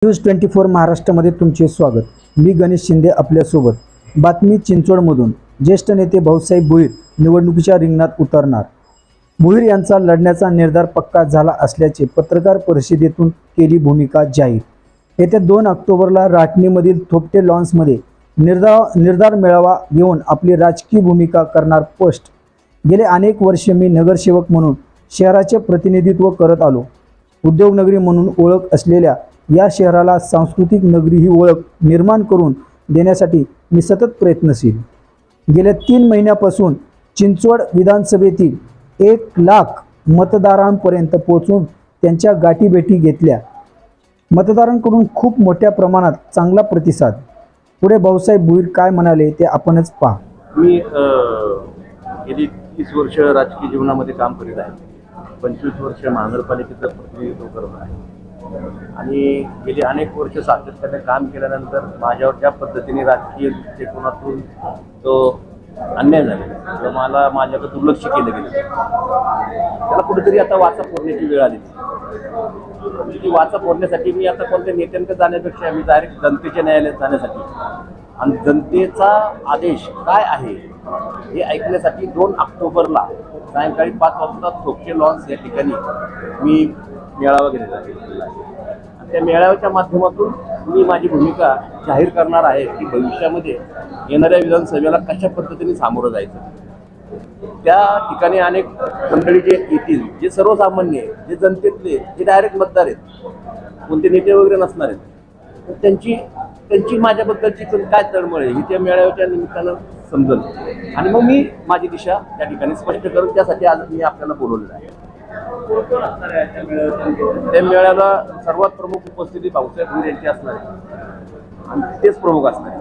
News 24 महाराष्ट्रामध्ये तुमचे स्वागत। मी गणेश शिंदे आपल्यासोबत। बातमी चिंचवडमधून ज्येष्ठ नेते भाऊसाहेब भोईर निवडणुकीच्या रिंगणात उतरणार। भोईर यांचा लढण्याचा निर्धार पक्का झाला असल्याचे पत्रकार परिषदेतून केली भूमिका जाहीर। येत्या 2 ऑक्टोबरला राटणीमधील थोपटे लॉन्समध्ये निर्धार मेळावा घेऊन आपली राजकीय भूमिका करणार स्पष्ट। गेले अनेक वर्षे मी नगरसेवक म्हणून शहराचे प्रतिनिधित्व करत आलो। उद्योगनगरी म्हणून ओळख असलेल्या या शहराला सांस्कृतिक नगरी ही ओळख निर्माण करून देण्यासाठी मी सतत प्रयत्नशील। गेल्या 3 महिन्यापासून चिंचवड विधानसभेतील 1 लाख मतदारांपर्यंत पोहोचून त्यांच्या गाठीभेटी घेतल्या। मतदारांकडून खूप मोठ्या प्रमाणात चांगला प्रतिसाद। पुढे भाऊसाहेब भोईर काय म्हणाले ते आपणच पहा। मी गेली 30 वर्ष राजकीय जीवनामध्ये काम करीत आहे। 25 वर्ष महानगरपालिकेचं प्रतिनिधित्व करत आहे आणि गेली अनेक वर्ष सातत्याने काम केल्यानंतर माझ्यावर ज्या पद्धतीने राजकीय दृष्टिकोनातून तो अन्याय झाला, तर मला माझ्याकडे दुर्लक्ष केलं गेलं। त्याला कुठेतरी आता वाचा फोडण्याची वेळ आली। ती वाचा फोडण्यासाठी मी आता कोणत्या नेत्यांकडे जाण्यापेक्षा मी डायरेक्ट जनतेच्या न्यायालयात जाण्यासाठी आणि जनतेचा आदेश काय आहे हे ऐकण्यासाठी 2 ऑक्टोबरला सायंकाळी 5 वाजता थोपटे लॉन्स या ठिकाणी मी मेळावा घेतला आहे। आणि त्या मेळाव्याच्या माध्यमातून मी माझी भूमिका जाहीर करणार आहे की भविष्यामध्ये येणाऱ्या विधानसभेला कशा पद्धतीने सामोरं जायचं। त्या ठिकाणी अनेक मंडळी जे येतील, जे सर्वसामान्य आहे, जे जनतेतले, जे डायरेक्ट मतदार आहेत, कोणते नेते वगैरे नसणार आहेत, त्यांची माझ्याबद्दलची काय तळमळ आहे ही त्या मेळाव्याच्या निमित्तानं समजेल आणि मग मी माझी दिशा त्या ठिकाणी स्पष्ट करून त्यासाठी आज मी आपल्याला बोलवलेलं आहे। त्या मेळाव्याला सर्वात प्रमुख उपस्थिती भाऊसाहेब भोईर यांची असणार आहे आणि तेच प्रमुख असणार आहे।